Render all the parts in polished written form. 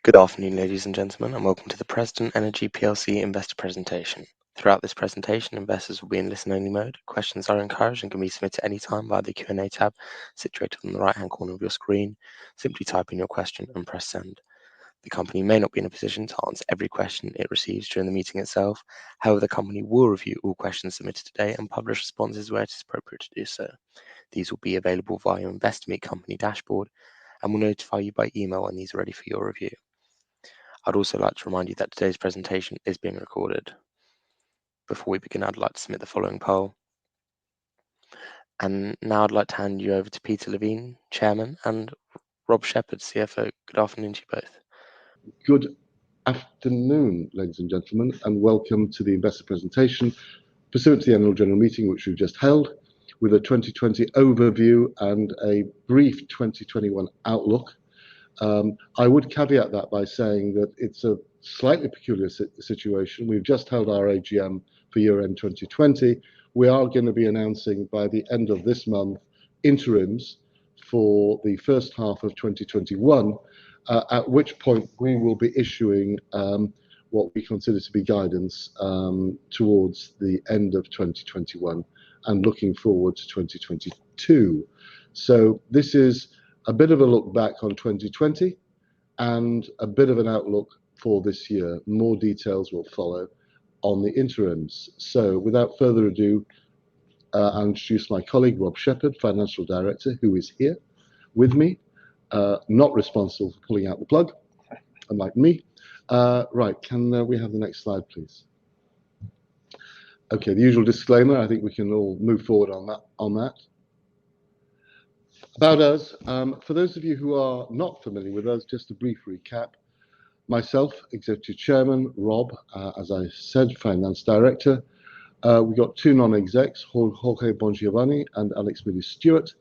Good afternoon, ladies and gentlemen, and welcome to the Preston Energy PLC investor presentation. Throughout this presentation, investors will be in listen-only mode. Questions are encouraged and can be submitted any time via the Q&A tab situated on the right-hand corner of your screen. Simply type in your question and press send. The company may not be in a position to answer every question it receives during the meeting itself. However, the company will review all questions submitted today and publish responses where it is appropriate to do so. These will be available via your Investor Meet Company dashboard and will notify you by email when these are ready for your review. I'd also like to remind you that today's presentation is being recorded. Before we begin, I'd like to submit the following poll. And now I'd like to hand you over to Peter Levine, Chairman, and Rob Shepherd, CFO. Good afternoon to you both. Good afternoon, ladies and gentlemen, and welcome to the investor presentation pursuant to the annual general meeting which we've just held, with a 2020 overview and a brief 2021 outlook. I would caveat that by saying that it's a slightly peculiar situation. We've just held our AGM for year-end 2020. We are going to be announcing by the end of this month interims for the first half of 2021, at which point we will be issuing what we consider to be guidance towards the end of 2021 and looking forward to 2022. So this is a bit of a look back on 2020 and a bit of an outlook for this year. More details will follow on the interims. So without further ado, I'll introduce my colleague Rob Shepherd, Financial Director, who is here with me, not responsible for pulling out the plug, unlike me. Right, can we have the next slide, please? Okay, the usual disclaimer. I think we can all move forward on that. About us, for those of you who are not familiar with us, just a brief recap. Myself, Executive Chairman, Rob, as I said, Finance Director. We've got two non-execs, Jorge Bongiovanni and Alex Moody-Stewart,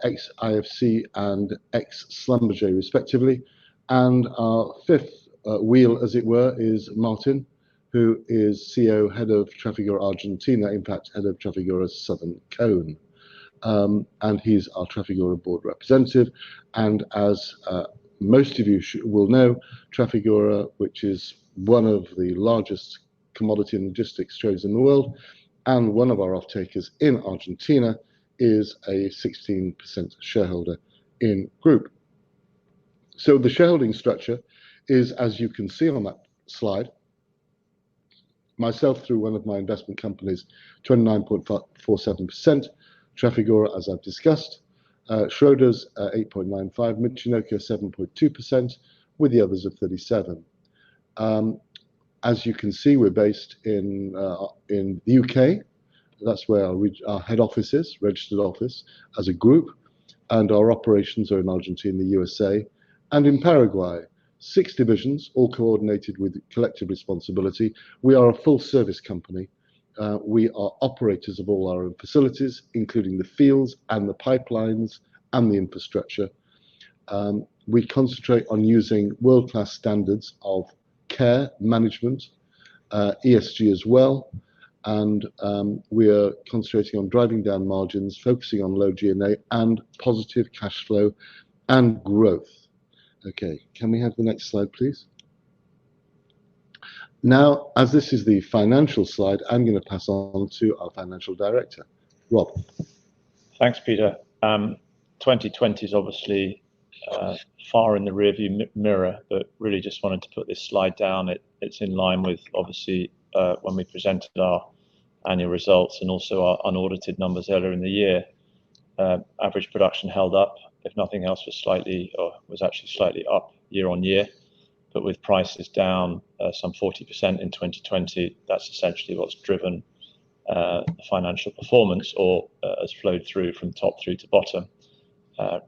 ex-IFC and ex-Schlumberger respectively. And our fifth wheel, as it were, is Martin, who is CEO, Head of Trafigura Argentina, in fact, Head of Trafigura Southern Cone. And he's our Trafigura board representative. And as most of you will know, Trafigura, which is one of the largest commodity and logistics trades in the world, and one of our off-takers in Argentina, is a 16% shareholder in group. So the shareholding structure is, as you can see on that slide, myself through one of my investment companies, 29.47%, Trafigura, as I've discussed, Schroders 8.95%, Michinoku 7.2%, with the others of 37%. As you can see, we're based in the UK. That's where our head office is, registered office, as a group, and our operations are in Argentina, the USA, and in Paraguay. 6 divisions, all coordinated with collective responsibility. We are a full-service company. We are operators of all our own facilities, including the fields and the pipelines and the infrastructure. We concentrate on using world-class standards of care management, ESG as well, and we are concentrating on driving down margins, focusing on low G&A and positive cash flow and growth. Okay, can we have the next slide, please? Now, as this is the financial slide, I'm going to pass on to our Financial Director, Rob. Thanks, Peter. 2020 is obviously far in the rearview mirror, but really just wanted to put this slide down. It's in line with, obviously, when we presented our annual results and also our unaudited numbers earlier in the year. Average production held up, if nothing else, was actually slightly up year on year. But with prices down some 40% in 2020, that's essentially what's driven the financial performance, or has flowed through from top through to bottom,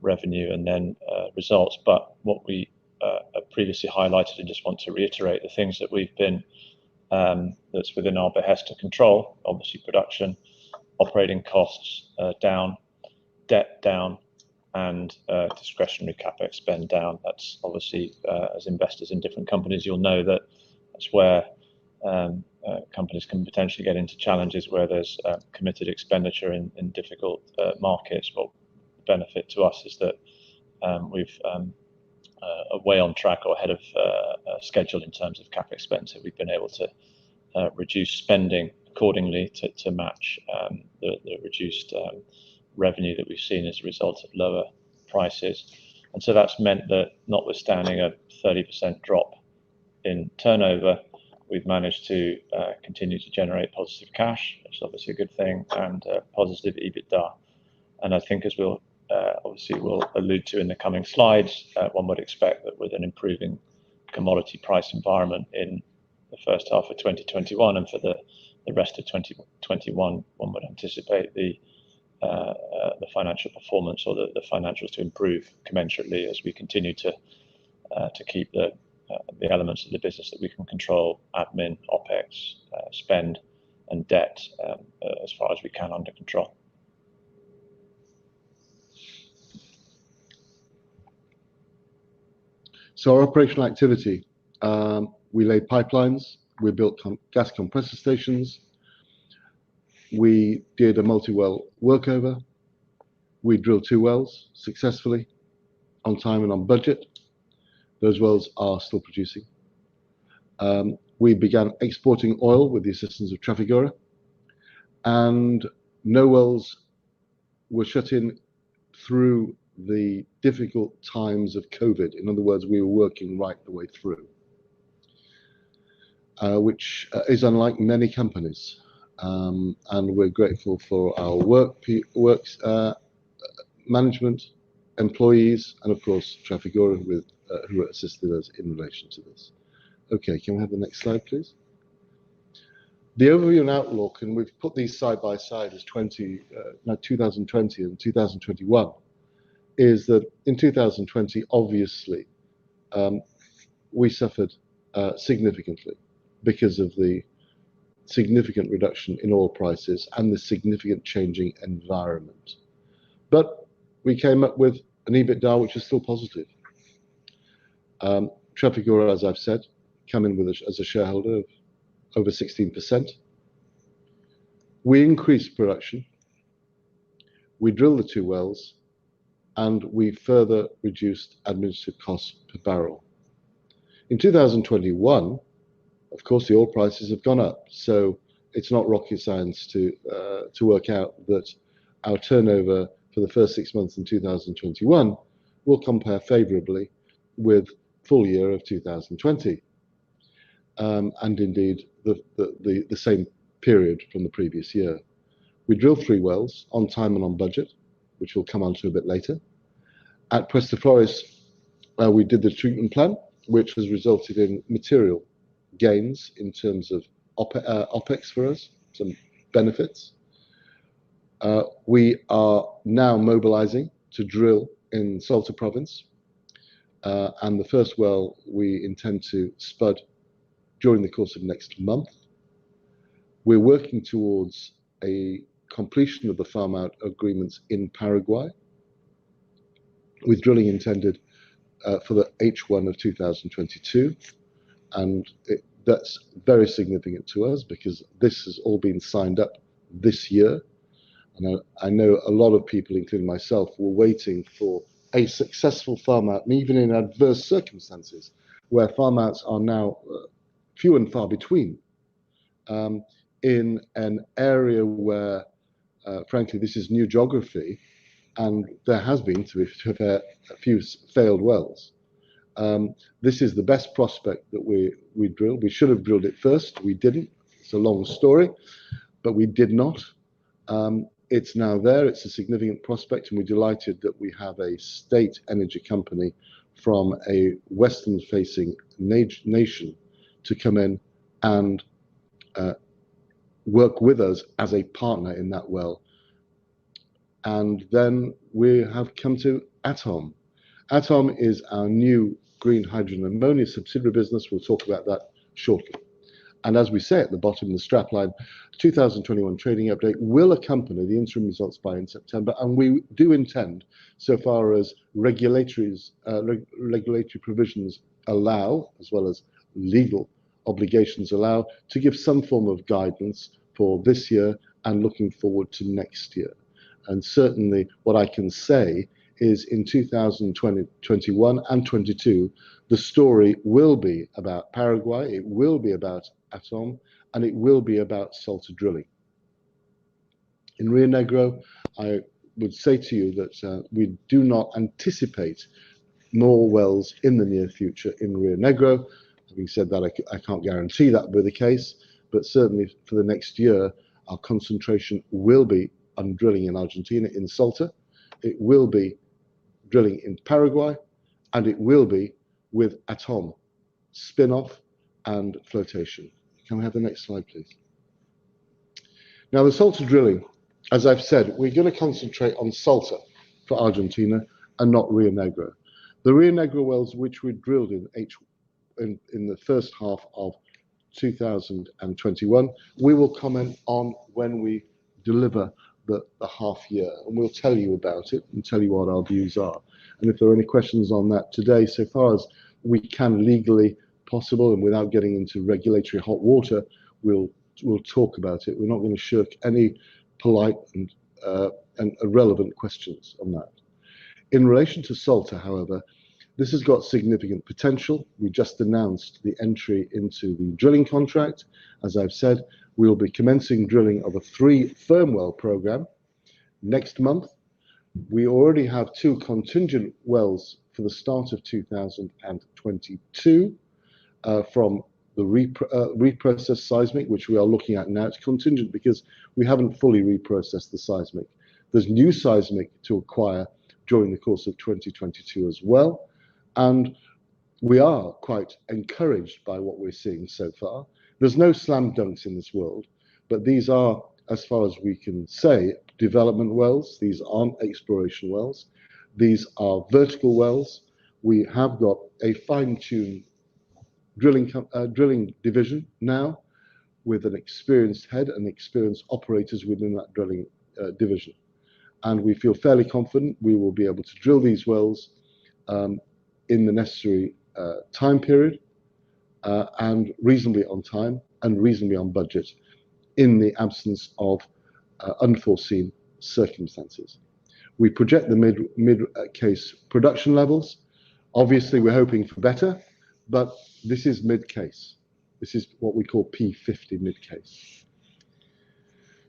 revenue and then results. But what we previously highlighted, and just want to reiterate, the things that we've been, that's within our behest to control, obviously production, operating costs down, debt down, and discretionary capex spend down. That's obviously, as investors in different companies, you'll know that that's where companies can potentially get into challenges where there's committed expenditure in difficult markets. Well, the benefit to us is that we've way on track or ahead of schedule in terms of CapEx spend. So we've been able to reduce spending accordingly to match the reduced revenue that we've seen as a result of lower prices. And so that's meant that, notwithstanding a 30% drop in turnover, we've managed to continue to generate positive cash, which is obviously a good thing, and positive EBITDA. And I think, as we'll allude to in the coming slides, one would expect that with an improving commodity price environment in the first half of 2021 and for the rest of 2021, one would anticipate the financial performance or the financials to improve commensurately as we continue to keep the elements of the business that we can control, admin, OPEX, spend, and debt, as far as we can, under control. So our operational activity, we laid pipelines, we built gas compressor stations, we did a multi-well workover, we drilled 2 wells successfully, on time and on budget. Those wells are still producing. We began exporting oil with the assistance of Trafigura, and no wells were shut in through the difficult times of COVID. In other words, we were working right the way through, which is unlike many companies. And we're grateful for our works management, employees, and of course Trafigura who assisted us in relation to this. Okay, can we have the next slide, please? The overview and outlook, and we've put these side by side as 2020 and 2021, is that in 2020, obviously, we suffered significantly because of the significant reduction in oil prices and the significant changing environment. But we came up with an EBITDA which is still positive. Trafigura, as I've said, come in with as a shareholder of over 16%. We increased production, we drilled the 2 wells, and we further reduced administrative costs per barrel. In 2021, of course, the oil prices have gone up, so it's not rocket science to work out that our turnover for the first 6 months in 2021 will compare favourably with full year of 2020, and indeed the same period from the previous year. We drilled 3 wells on time and on budget, which we'll come on to a bit later. At Puerto Flores, we did the treatment plan, which has resulted in material gains in terms of OPEX for us, some benefits. We are now mobilizing to drill in SALTA province, and the first well we intend to spud during the course of next month. We're working towards a completion of the farm out agreements in Paraguay, with drilling intended for the H1 of 2022, and that's very significant to us because this has all been signed up this year. And I know a lot of people, including myself, were waiting for a successful farm out, and even in adverse circumstances where farm outs are now few and far between, in an area where, frankly, this is new geography, and there has been, to be fair, a few failed wells. This is the best prospect that we drilled. We should have drilled it first. We didn't. It's a long story, but we did not. It's now there. It's a significant prospect, and we're delighted that we have a state energy company from a western-facing nation to come in and work with us as a partner in that well. And then we have come to ATOME. ATOME is our new green hydrogen and ammonia subsidiary business. We'll talk about that shortly. And as we say at the bottom of the strapline, 2021 trading update will accompany the interim results in September, and we do intend, so far as regulatory provisions allow, as well as legal obligations allow, to give some form of guidance for this year and looking forward to next year. And certainly what I can say is in 2021 and 22, the story will be about Paraguay, it will be about ATOME, and it will be about SALTA drilling. In Rio Negro, I would say to you that we do not anticipate more wells in the near future in Rio Negro. Having said that, I can't guarantee that will be the case, but certainly for the next year, our concentration will be on drilling in Argentina, in SALTA. It will be drilling in Paraguay, and it will be with ATOME, spin-off and flotation. Can we have the next slide, please? Now, the SALTA drilling, as I've said, we're going to concentrate on SALTA for Argentina and not Rio Negro. The Rio Negro wells which we drilled in the first half of 2021, we will comment on when we deliver the half year, and we'll tell you about it and tell you what our views are. And if there are any questions on that today, so far as we can legally possible and without getting into regulatory hot water, we'll talk about it. We're not going to shirk any polite and relevant questions on that. In relation to SALTA, however, this has got significant potential. We just announced the entry into the drilling contract. As I've said, we'll be commencing drilling of a 3 firm well program next month. We already have 2 contingent wells for the start of 2022 from the reprocessed seismic, which we are looking at now. It's contingent because we haven't fully reprocessed the seismic. There's new seismic to acquire during the course of 2022 as well. And we are quite encouraged by what we're seeing so far. There's no slam dunks in this world, but these are, as far as we can say, development wells. These aren't exploration wells. These are vertical wells. We have got a fine-tuned drilling division now with an experienced head and experienced operators within that drilling division. And we feel fairly confident we will be able to drill these wells in the necessary time period and reasonably on time and reasonably on budget in the absence of unforeseen circumstances. We project the mid-case production levels. Obviously, we're hoping for better, but this is mid-case. This is what we call P50 mid-case.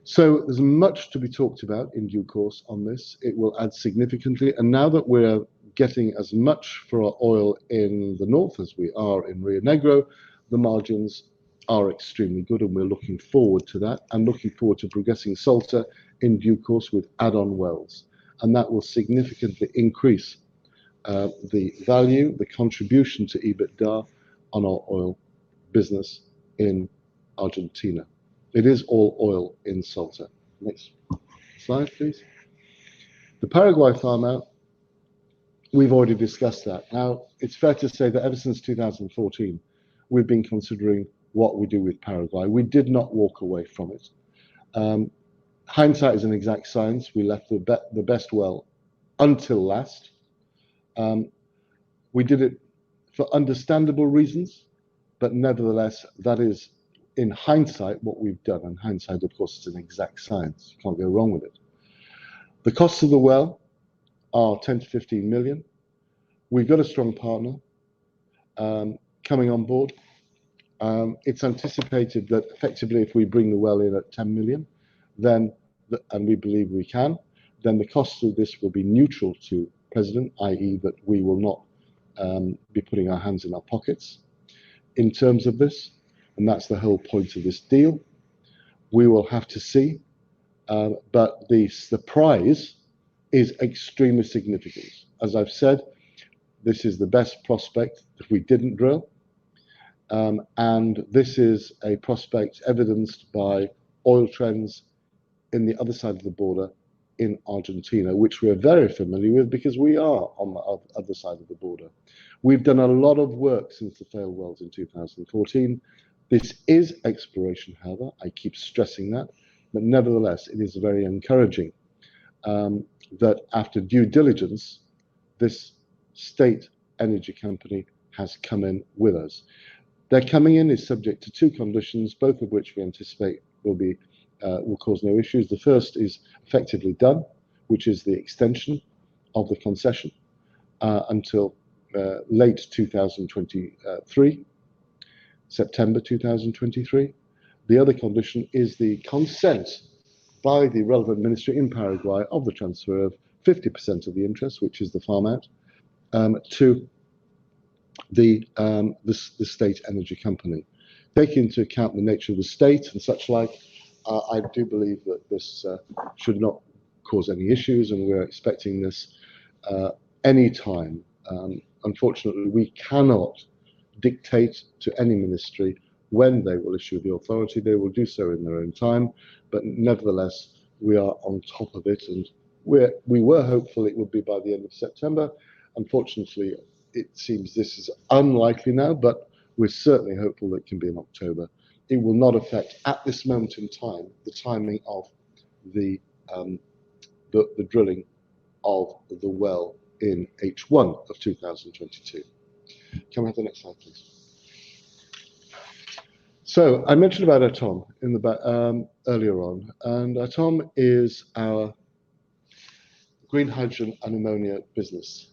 So there's much to be talked about in due course on this. It will add significantly. And now that we're getting as much for our oil in the north as we are in Rio Negro, the margins are extremely good, and we're looking forward to that and looking forward to progressing SALTA in due course with add-on wells. And that will significantly increase the value, the contribution to EBITDA on our oil business in Argentina. It is all oil in SALTA. Next slide, please. The Paraguay farm out, we've already discussed that. Now, it's fair to say that ever since 2014, we've been considering what we do with Paraguay. We did not walk away from it. Hindsight is an exact science. We left the best well until last. We did it for understandable reasons, but nevertheless, that is, in hindsight, what we've done. And hindsight, of course, is an exact science. You can't go wrong with it. The costs of the well are 10 to 15 million. We've got a strong partner coming on board. It's anticipated that effectively, if we bring the well in at 10 million, then, and we believe we can, then the cost of this will be neutral to President, i.e. that we will not be putting our hands in our pockets in terms of this. And that's the whole point of this deal. We will have to see, but the prize is extremely significant. As I've said, this is the best prospect that we didn't drill. And this is a prospect evidenced by oil trends in the other side of the border in Argentina, which we're very familiar with because we are on the other side of the border. We've done a lot of work since the failed wells in 2014. This is exploration, however, I keep stressing that, but nevertheless, it is very encouraging that after due diligence, this state energy company has come in with us. Their coming in is subject to 2 conditions, both of which we anticipate will cause no issues. The first is effectively done, which is the extension of the concession until late 2023, September 2023. The other condition is the consent by the relevant ministry in Paraguay of the transfer of 50% of the interest, which is the farm out, to the state energy company. Taking into account the nature of the state and such like, I do believe that this should not cause any issues, and we're expecting this any time. Unfortunately, we cannot dictate to any ministry when they will issue the authority. They will do so in their own time, but nevertheless, we are on top of it, and we were hopeful it would be by the end of September. Unfortunately, it seems this is unlikely now, but we're certainly hopeful that it can be in October. It will not affect, at this moment in time, the timing of the drilling of the well in H1 of 2022. Can we have the next slide, please? So I mentioned about ATOME in the earlier on, and ATOME is our green hydrogen and ammonia business.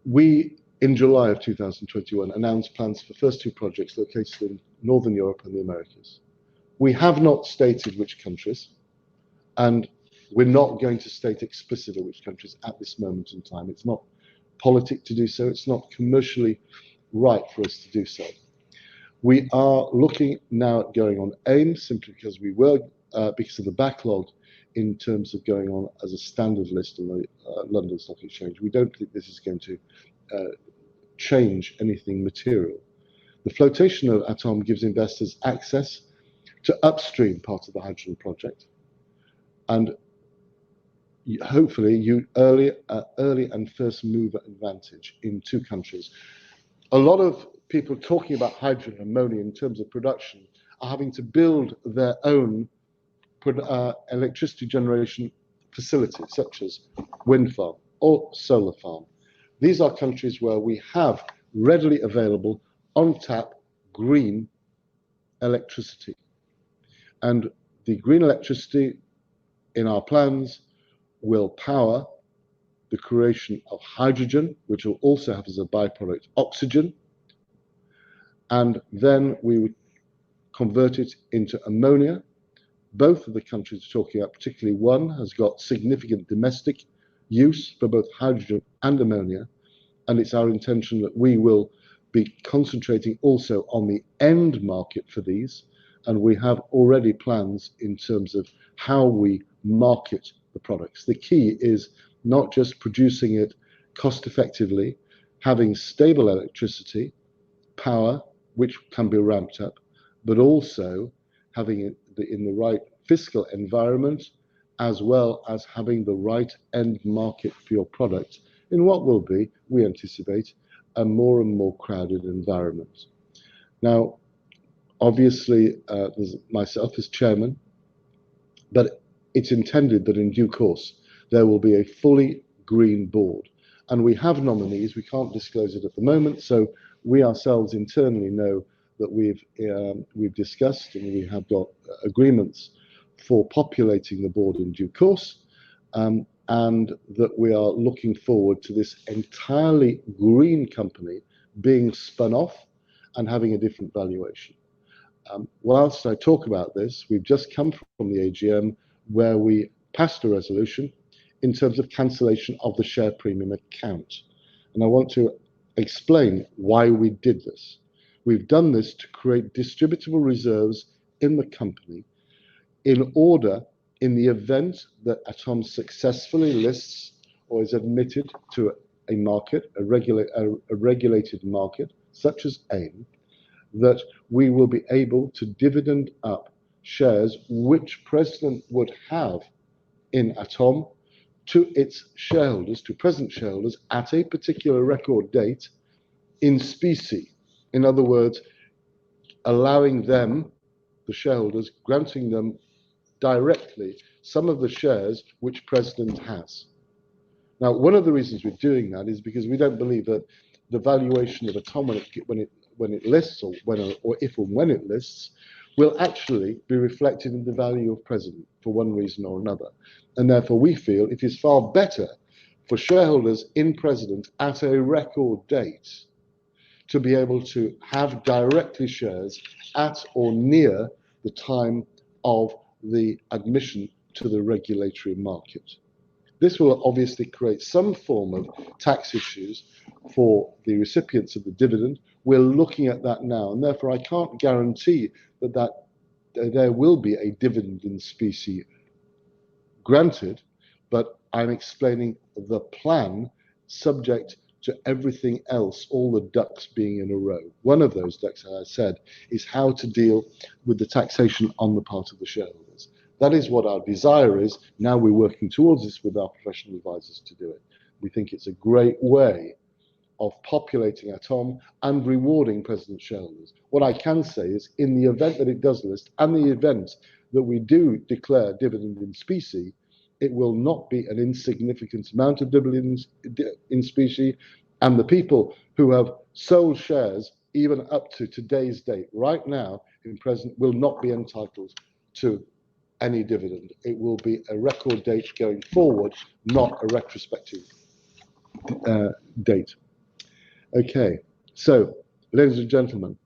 We, in July of 2021, announced plans for the first two projects located in Northern Europe and the Americas. We have not stated which countries, and we're not going to state explicitly which countries at this moment in time. It's not politic to do so. It's not commercially right for us to do so. We are looking now at going on AIM simply because we were, because of the backlog in terms of going on as a standard list on the London Stock Exchange. We don't think this is going to change anything material. The flotation of ATOME gives investors access to upstream part of the hydrogen project, and hopefully early and first mover advantage in two countries. A lot of people talking about hydrogen and ammonia in terms of production are having to build their own electricity generation facilities, such as wind farm or solar farm. These are countries where we have readily available on tap green electricity, and the green electricity in our plans will power the creation of hydrogen, which will also have as a byproduct oxygen, and then we would convert it into ammonia. Both of the countries we're talking about, particularly one, has got significant domestic use for both hydrogen and ammonia, and it's our intention that we will be concentrating also on the end market for these, and we have already plans in terms of how we market the products. The key is not just producing it cost effectively, having stable electricity, power, which can be ramped up, but also having it in the right fiscal environment, as well as having the right end market for your product in what will be, we anticipate, a more and more crowded environment. Now, obviously, there's myself as chairman, but it's intended that in due course, there will be a fully green board. And we have nominees. We can't disclose it at the moment, so we ourselves internally know that we've discussed and we have got agreements for populating the board in due course, and that we are looking forward to this entirely green company being spun off and having a different valuation. Whilst I talk about this, we've just come from the AGM where we passed a resolution in terms of cancellation of the share premium account. And I want to explain why we did this. We've done this to create distributable reserves in the company in order, in the event that ATOME successfully lists or is admitted to a market, a regulated market, such as AIM, that we will be able to dividend up shares which President would have in ATOME to its shareholders, to present shareholders, at a particular record date in specie. In other words, allowing them, the shareholders, granting them directly some of the shares which President has. Now, one of the reasons we're doing that is because we don't believe that the valuation of ATOME when it lists, or if and when it lists, will actually be reflected in the value of President for one reason or another. And therefore we feel it is far better for shareholders in President at a record date to be able to have directly shares at or near the time of the admission to the regulatory market. This will obviously create some form of tax issues for the recipients of the dividend. We're looking at that now, and therefore I can't guarantee that there will be a dividend in specie granted, but I'm explaining the plan subject to everything else, all the ducks being in a row. One of those ducks, as I said, is how to deal with the taxation on the part of the shareholders. That is what our desire is. Now we're working towards this with our professional advisors to do it. We think it's a great way of populating ATOME and rewarding President shareholders. What I can say is, in the event that it does list and the event that we do declare dividend in specie, it will not be an insignificant amount of dividends in specie, and the people who have sold shares even up to today's date, right now in present, will not be entitled to any dividend. It will be a record date going forward, not a retrospective date. Okay, so ladies and gentlemen,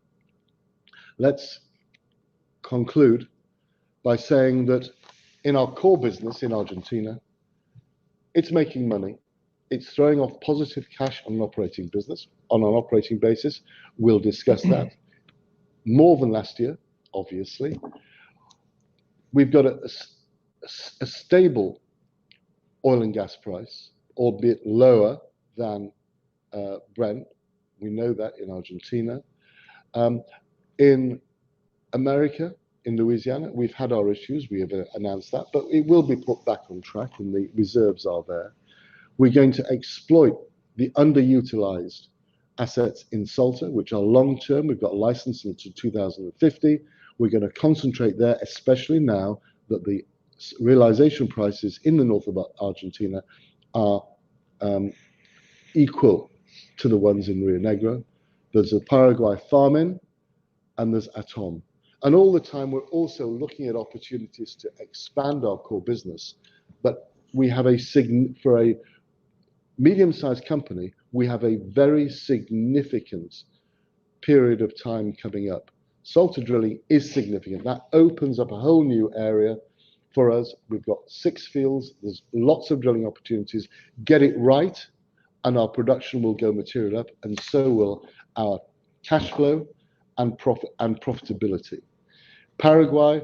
let's conclude by saying that in our core business in Argentina, it's making money. It's throwing off positive cash on an operating business, on an operating basis. We'll discuss that. More than last year, obviously. We've got a stable oil and gas price, albeit lower than Brent. We know that in Argentina. In America, in Louisiana, we've had our issues. We have announced that, but it will be put back on track and the reserves are there. We're going to exploit the underutilized assets in SALTA, which are long-term. We've got a license until 2050. We're going to concentrate there, especially now that the realization prices in the north of Argentina are equal to the ones in Rio Negro. There's a Paraguay farm-in and there's ATOME. And all the time, we're also looking at opportunities to expand our core business. But we have for a medium-sized company, we have a very significant period of time coming up. SALTA drilling is significant. That opens up a whole new area for us. We've got 6 fields. There's lots of drilling opportunities. Get it right, and our production will go material up, and so will our cash flow and profitability. Paraguay,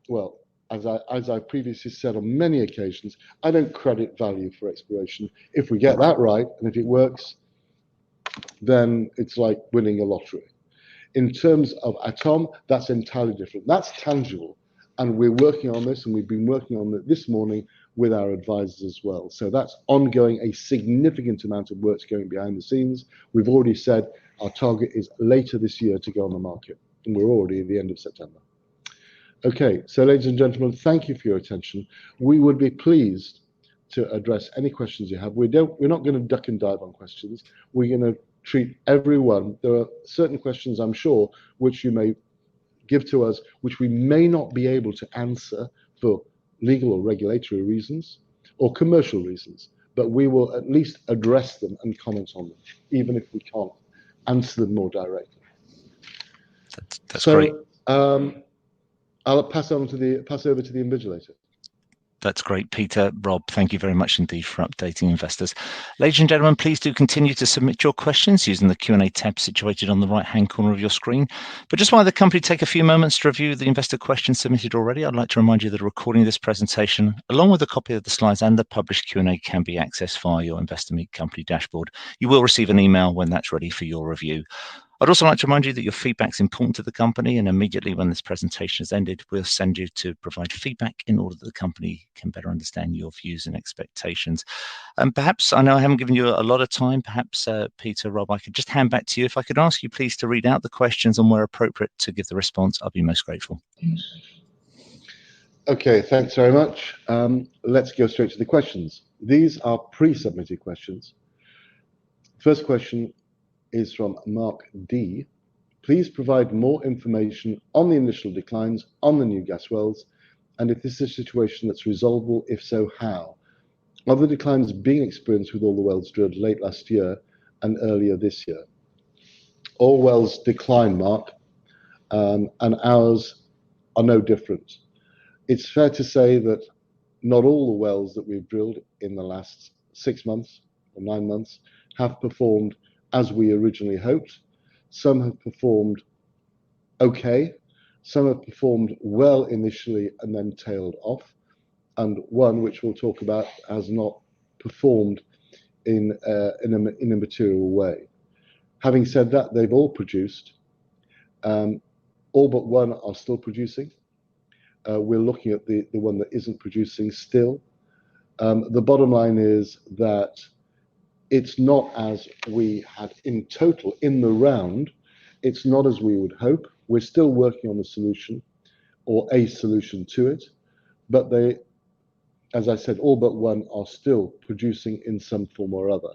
well, as I previously said on many occasions, I don't credit value for exploration. If we get that right, and if it works, then it's like winning a lottery. In terms of ATOME, that's entirely different. That's tangible, and we're working on this, and we've been working on it this morning with our advisors as well. So that's ongoing. A significant amount of work's going behind the scenes. We've already said our target is later this year to go on the market, and we're already at the end of September. Okay, so ladies and gentlemen, thank you for your attention. We would be pleased to address any questions you have. We're not going to duck and dive on questions. We're going to treat everyone. There are certain questions, I'm sure, which you may give to us, which we may not be able to answer for legal or regulatory reasons or commercial reasons, but we will at least address them and comment on them, even if we can't answer them more directly. That's great. I'll pass over to the invigilator. That's great, Peter. Rob, thank you very much indeed for updating investors. Ladies and gentlemen, please do continue to submit your questions using the Q&A tab situated on the right-hand corner of your screen. But just while the company take a few moments to review the investor questions submitted already, I'd like to remind you that a recording of this presentation, along with a copy of the slides and the published Q&A, can be accessed via your Investor Meet Company dashboard. You will receive an email when that's ready for your review. I'd also like to remind you that your feedback is important to the company, and immediately when this presentation has ended, we'll send you to provide feedback in order that the company can better understand your views and expectations. And perhaps, I know I haven't given you a lot of time, perhaps Peter, Rob, I could just hand back to you. If I could ask you please to read out the questions and where appropriate to give the response, I'd be most grateful. Okay, thanks very much. Let's go straight to the questions. These are pre-submitted questions. First question is from Mark D. Please provide more information on the initial declines on the new gas wells, and if this is a situation that's resolvable, if so, how? Are the declines being experienced with all the wells drilled late last year and earlier this year? All wells decline, Mark, and ours are no different. It's fair to say that not all the wells that we've drilled in the last 6 months or 9 months have performed as we originally hoped. Some have performed okay, some have performed well initially and then tailed off, and one, which we'll talk about, has not performed in a material way. Having said that, they've all produced. All but one are still producing. We're looking at the one that isn't producing still. The bottom line is that it's not as we had in total in the round. It's not as we would hope. We're still working on the solution or a solution to it, but they, as I said, all but one are still producing in some form or other.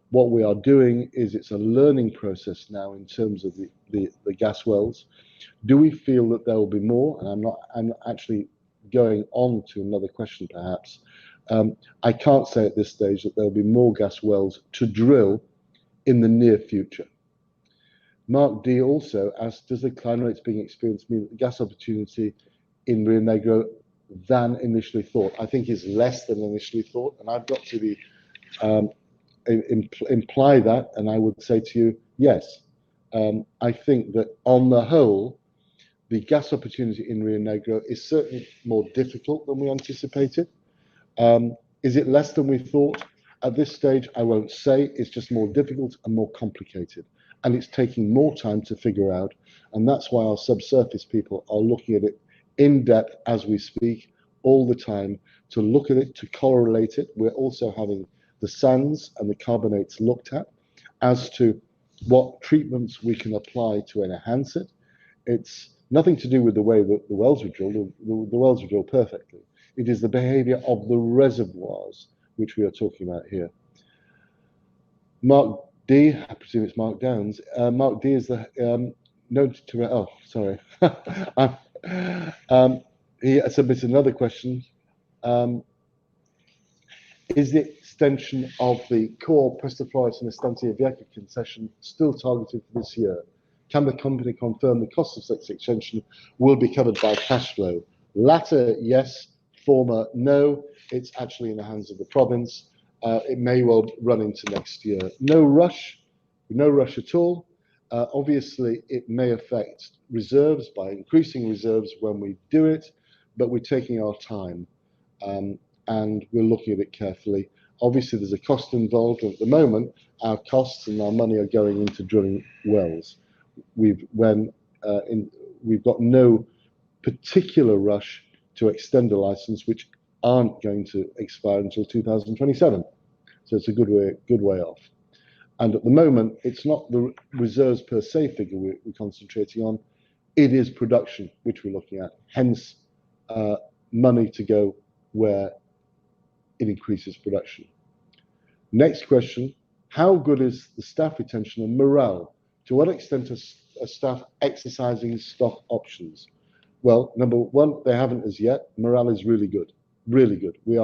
What we are doing is it's a learning process now in terms of the gas wells. Do we feel that there will be more? And I'm actually going on to another question perhaps. I can't say at this stage that there will be more gas wells to drill in the near future. Mark D also asked, does the decline rates being experienced mean that the gas opportunity in Rio Negro than initially thought? I think is less than initially thought, and I've got to be imply that, and I would say to you, yes. I think that on the whole, the gas opportunity in Rio Negro is certainly more difficult than we anticipated. Is it less than we thought? At this stage, I won't say. It's just more difficult and more complicated, and it's taking more time to figure out, and that's why our subsurface people are looking at it in depth as we speak all the time, to look at it, to correlate it. We're also having the sands and the carbonates looked at as to what treatments we can apply to enhance it. It's nothing to do with the way that the wells were drilled. The wells were drilled perfectly. It is the behavior of the reservoirs which we are talking about here. Mark D, I presume it's Mark Downs. Mark D is the known to, oh, sorry. He submitted another question. Is the extension of the core Presta Flores and Estancia Vieja concession still targeted for this year? Can the company confirm the cost of such extension will be covered by cash flow? Latter, yes. Former, no. It's actually in the hands of the province. It may well run into next year. No rush at all. Obviously, it may affect reserves by increasing reserves when we do it, but we're taking our time. And we're looking at it carefully. Obviously, there's a cost involved, and at the moment, our costs and our money are going into drilling wells. We've got no particular rush to extend a license, which aren't going to expire until 2027. So it's a good way off. And at the moment, it's not the reserves per se figure we're concentrating on. It is production, which we're looking at. Hence, money to go where it increases production. Next question, how good is the staff retention and morale? To what extent are staff exercising stock options? Well, number one, they haven't as yet. Morale is really good, really good. We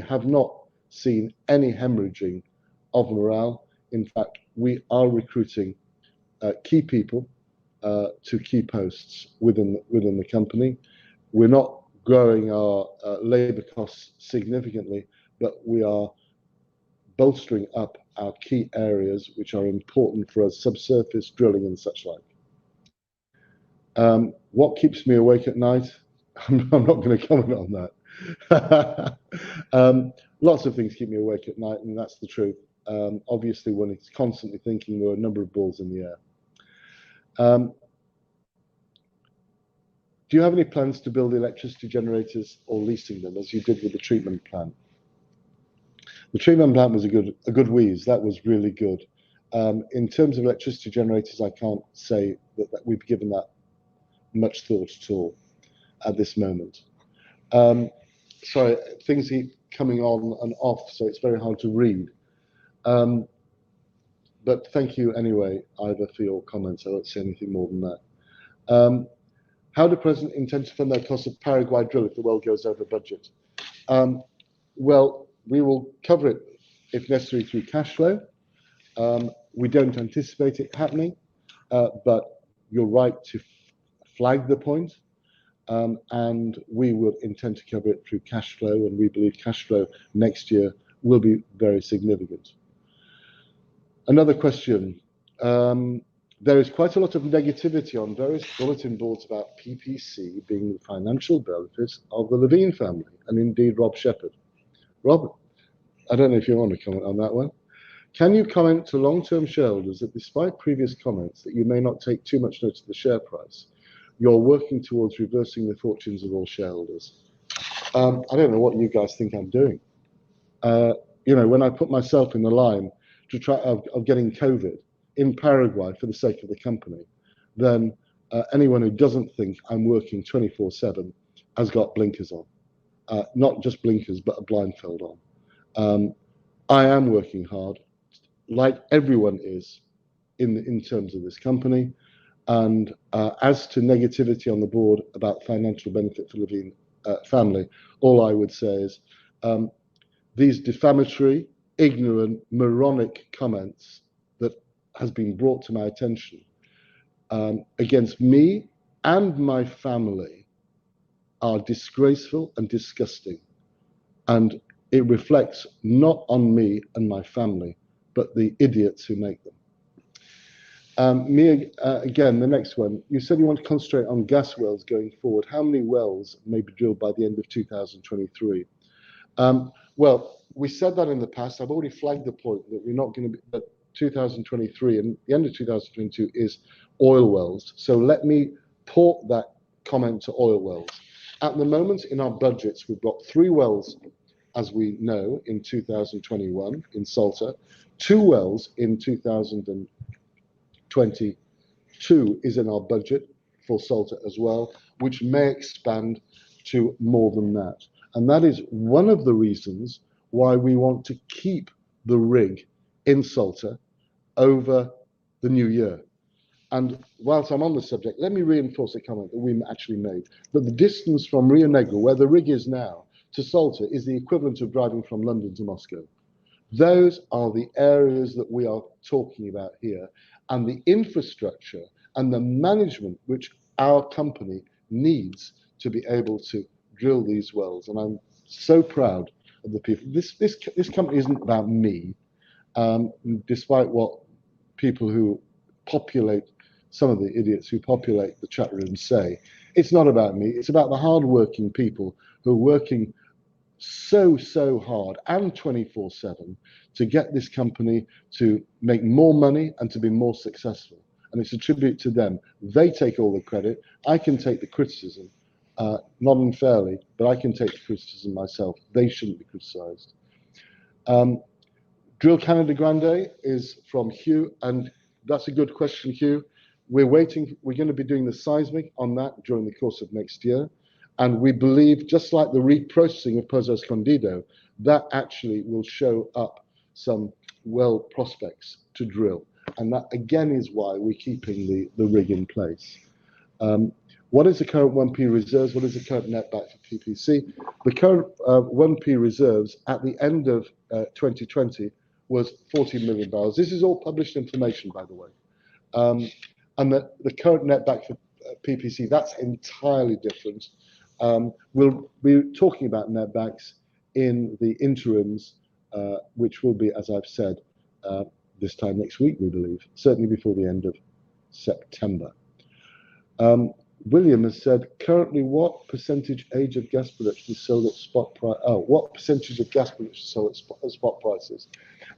have not seen any hemorrhaging of morale. In fact, we are recruiting key people to key posts within the company. We're not growing our labour costs significantly, but we are bolstering up our key areas which are important for us, subsurface drilling and such like. What keeps me awake at night? I'm not going to comment on that. Lots of things keep me awake at night, and that's the truth. Obviously, when it's constantly thinking, there are a number of balls in the air. Do you have any plans to build electricity generators or leasing them, as you did with the treatment plant? The treatment plant was a good wheeze. That was really good. In terms of electricity generators, I can't say that we've given that much thought at all at this moment. Sorry, things keep coming on and off, so it's very hard to read. But thank you anyway, Ivor, for your comments. I won't say anything more than that. How do President intend to fund their cost of Paraguay drill if the well goes over budget? Well, we will cover it if necessary through cash flow. We don't anticipate it happening, but you're right to flag the point. And we would intend to cover it through cash flow, and we believe cash flow next year will be very significant. Another question. There is quite a lot of negativity on various bulletin boards about PPC being the financial benefits of the Levine family, and indeed Rob Shepherd. Rob, I don't know if you want to comment on that one. Can you comment to long-term shareholders that despite previous comments that you may not take too much notice of the share price, you're working towards reversing the fortunes of all shareholders? I don't know what you guys think I'm doing. When I put myself in the line to try of getting COVID in Paraguay for the sake of the company, then anyone who doesn't think I'm working 24/7 has got blinkers on. Not just blinkers, but a blindfold on. I am working hard, like everyone is, in terms of this company. And as to negativity on the board about financial benefit for Levine family, all I would say is these defamatory, ignorant, moronic comments that has been brought to my attention against me and my family are disgraceful and disgusting. And it reflects not on me and my family, but the idiots who make them. Again, the next one. You said you want to concentrate on gas wells going forward. How many wells may be drilled by the end of 2023? Well, we said that in the past. I've already flagged the point that we're not going to be, that 2023 and the end of 2022 is oil wells. So let me port that comment to oil wells. At the moment in our budgets, we've got 3 wells, as we know, in 2021 in SALTA, 2 wells in 2022 is in our budget for SALTA as well, which may expand to more than that. And that is one of the reasons why we want to keep the rig in SALTA over the new year. And whilst I'm on the subject, let me reinforce a comment that we actually made, that the distance from Rio Negro, where the rig is now, to SALTA is the equivalent of driving from London to Moscow. Those are the areas that we are talking about here, and the infrastructure and the management which our company needs to be able to drill these wells. And I'm so proud of the people. This company isn't about me, despite what people who populate, some of the idiots who populate the chat room say. It's not about me. It's about the hard-working people who are working so hard and 24/7 to get this company to make more money and to be more successful. And it's a tribute to them. They take all the credit. I can take the criticism, not unfairly, but I can take the criticism myself. They shouldn't be criticized. Drill Canada Grande is from Hugh, and that's a good question, Hugh. We're going to be doing the seismic on that during the course of next year. And we believe, just like the reprocessing of Pozo Escondido, that actually will show up some well prospects to drill. And that, again, is why we're keeping the rig in place. What is the current 1P reserves? What is the current netback for PPC? The current 1P reserves at the end of 2020 was 40 million barrels. This is all published information, by the way. And the current netback for PPC, that's entirely different. We'll be talking about netbacks in the interims, which will be, as I've said, this time next week, we believe, certainly before the end of September. William has said, currently, what percentage age of gas production is sold at spot price? Oh, what percentage of gas production is sold at spot prices?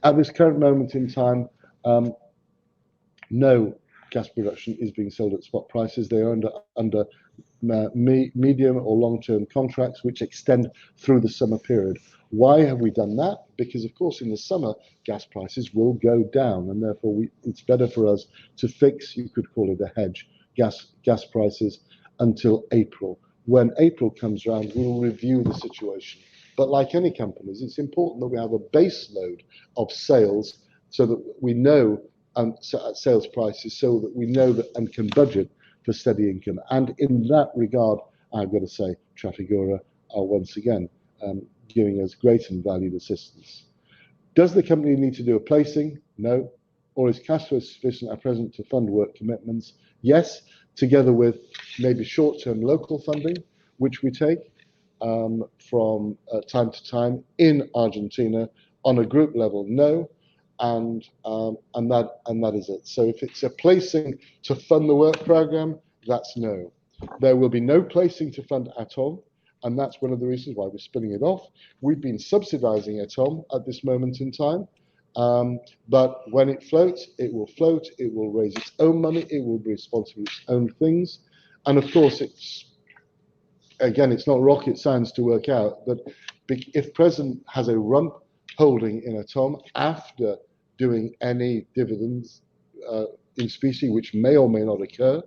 At this current moment in time, no gas production is being sold at spot prices. They are under medium or long-term contracts which extend through the summer period. Why have we done that? Because, of course, in the summer, gas prices will go down, and therefore it's better for us to fix, you could call it a hedge, gas prices until April. When April comes around, we'll review the situation. But like any companies, it's important that we have a base load of sales so that we know and at sales prices so that we know that and can budget for steady income. And in that regard, I've got to say, Trafigura are once again giving us great and valued assistance. Does the company need to do a placing? No. Or is cash flow sufficient at present to fund work commitments? Yes, together with maybe short-term local funding, which we take from time to time in Argentina. On a group level, no. And that is it. So if it's a placing to fund the work program, that's no. There will be no placing to fund ATOME, and that's one of the reasons why we're spinning it off. We've been subsidizing ATOME at this moment in time, but when it floats, it will raise its own money, it will be responsible for its own things. And of course, it's not rocket science to work out that if President has a rump holding in ATOME after doing any dividends in specie, which may or may not occur,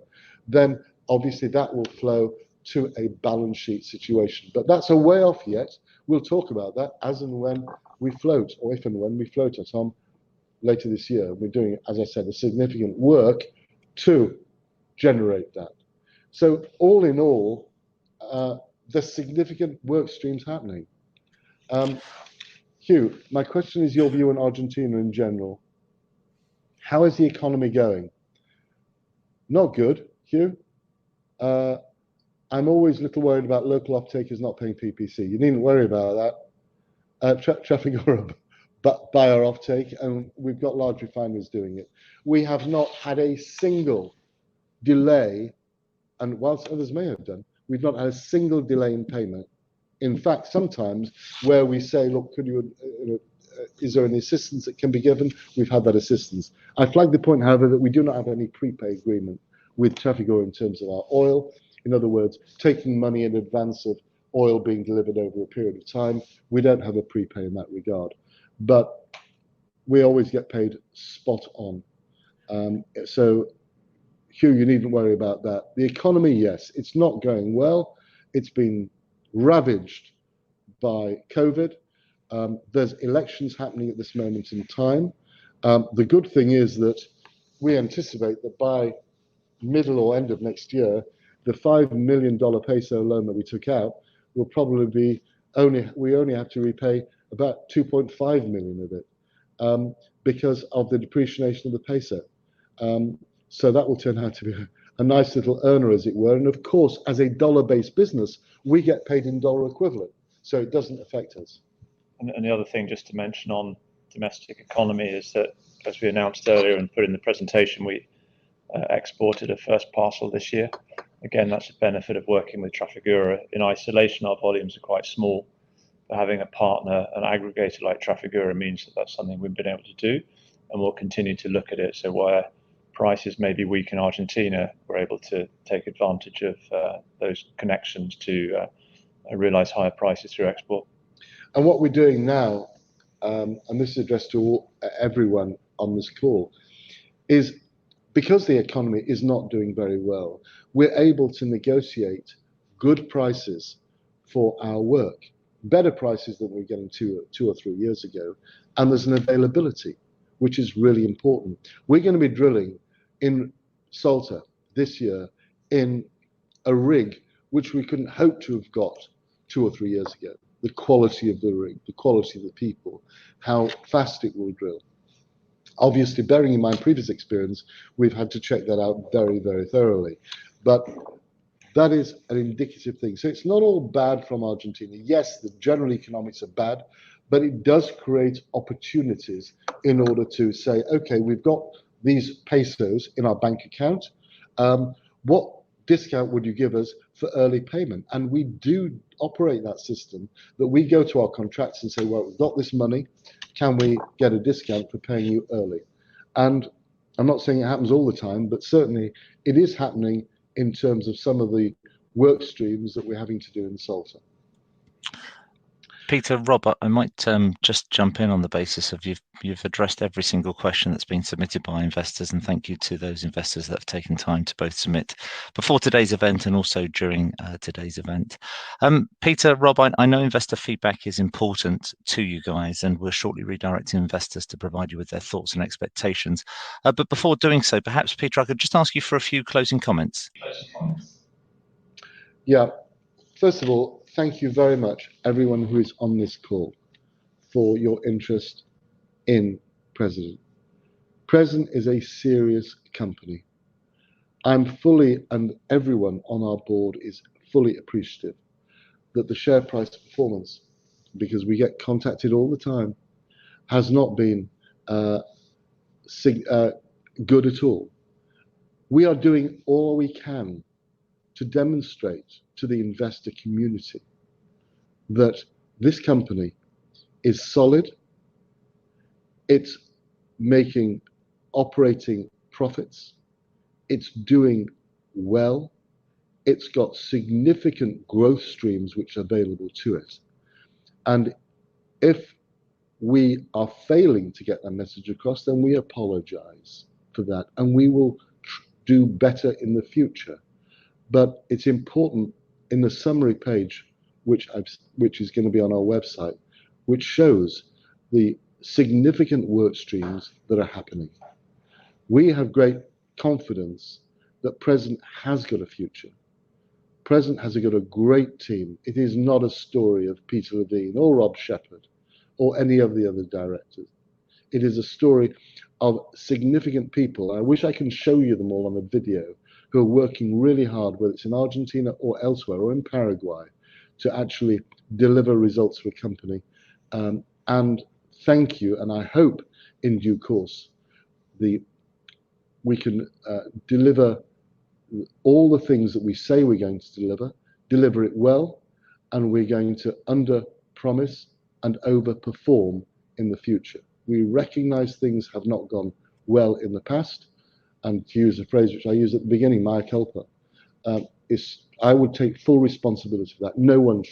then obviously that will flow to a balance sheet situation. But that's a way off yet. We'll talk about that as and when we float, or if and when we float ATOME later this year. We're doing, as I said, a significant work to generate that. So all in all, there's significant work streams happening. Hugh, my question is your view on Argentina in general. How is the economy going? Not good, Hugh. I'm always a little worried about local off-takers not paying PPC. You needn't worry about that. Trafigura buy our off-take, and we've got large refineries doing it. We have not had a single delay, and whilst others may have done, we've not had a single delay in payment. In fact, sometimes where we say, look, could you is there any assistance that can be given? We've had that assistance. I flagged the point, however, that we do not have any prepay agreement with Trafigura in terms of our oil. In other words, taking money in advance of oil being delivered over a period of time. We don't have a prepay in that regard. But we always get paid spot on. So, Hugh, you needn't worry about that. The economy, yes, it's not going well. It's been ravaged by COVID. There's elections happening at this moment in time. The good thing is that we anticipate that by middle or end of next year, the $5 million peso loan that we took out will probably be we only have to repay about 2.5 million of it because of the depreciation of the peso. So that will turn out to be a nice little earner, as it were. And of course, as a dollar-based business, we get paid in dollar equivalent, so it doesn't affect us. And the other thing just to mention on domestic economy is that, as we announced earlier and put in the presentation, we exported a first parcel this year. Again, that's a benefit of working with Trafigura. In isolation, our volumes are quite small. But having a partner, an aggregator like Trafigura, means that that's something we've been able to do, and we'll continue to look at it. So where prices may be weak in Argentina, we're able to take advantage of those connections to realize higher prices through export. And what we're doing now, and this is addressed to everyone on this call, is because the economy is not doing very well, we're able to negotiate good prices for our work, better prices than we were getting 2 or 3 years ago. And there's an availability, which is really important. We're going to be drilling in SALTA this year in a rig which we couldn't hope to have got 2 or 3 years ago. The quality of the rig, the quality of the people, how fast it will drill. Obviously, bearing in mind previous experience, we've had to check that out very, very thoroughly. But that is an indicative thing. So it's not all bad from Argentina. Yes, the general economics are bad, but it does create opportunities in order to say, okay, we've got these pesos in our bank account. What discount would you give us for early payment? And we do operate that system, that we go to our contracts and say, well, we've got this money. Can we get a discount for paying you early? And I'm not saying it happens all the time, but certainly it is happening in terms of some of the work streams that we're having to do in SALTA. Peter, Rob, I might just jump in on the basis of you've addressed every single question that's been submitted by investors, and thank you to those investors that have taken time to both submit before today's event and also during today's event. Peter, Rob, I know investor feedback is important to you guys, and we'll shortly redirect investors to provide you with their thoughts and expectations. But before doing so, perhaps, Peter, I could just ask you for a few closing comments. Yeah. First of all, thank you very much, everyone who is on this call, for your interest in President. President is a serious company. I'm fully, and everyone on our board is fully appreciative that the share price performance, because we get contacted all the time, has not been good at all. We are doing all we can to demonstrate to the investor community that this company is solid, it's making operating profits, it's doing well, it's got significant growth streams which are available to it. And if we are failing to get that message across, then we apologize for that, and we will do better in the future. But it's important in the summary page, which is going to be on our website, which shows the significant work streams that are happening. We have great confidence that President has got a future. President has got a great team. It is not a story of Peter Levine or Rob Shepherd or any of the other directors. It is a story of significant people. I wish I can show you them all on a video, who are working really hard, whether it's in Argentina or elsewhere or in Paraguay, to actually deliver results for a company. And thank you. And I hope in due course we can deliver all the things that we say we're going to deliver it well, and we're going to under-promise and over-perform in the future. We recognize things have not gone well in the past, and to use a phrase which I used at the beginning, mea culpa, I would take full responsibility for that. No one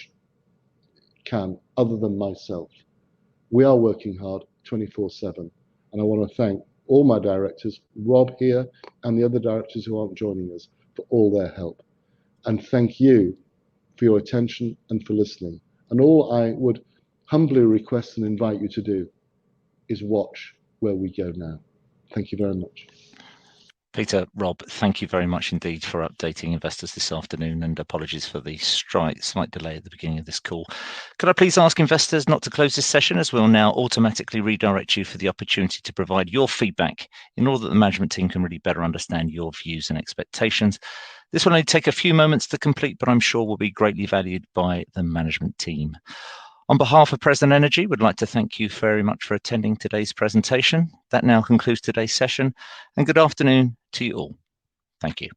can, other than myself. We are working hard 24/7, and I want to thank all my directors, Rob here, and the other directors who aren't joining us, for all their help. And thank you for your attention and for listening. And all I would humbly request and invite you to do is watch where we go now. Thank you very much. Peter, Rob, thank you very much indeed for updating investors this afternoon, and apologies for the slight delay at the beginning of this call. Could I please ask investors not to close this session, as we'll now automatically redirect you for the opportunity to provide your feedback in order that the management team can really better understand your views and expectations. This will only take a few moments to complete, but I'm sure will be greatly valued by the management team. On behalf of President Energy, we'd like to thank you very much for attending today's presentation. That now concludes today's session, and good afternoon to you all. Thank you.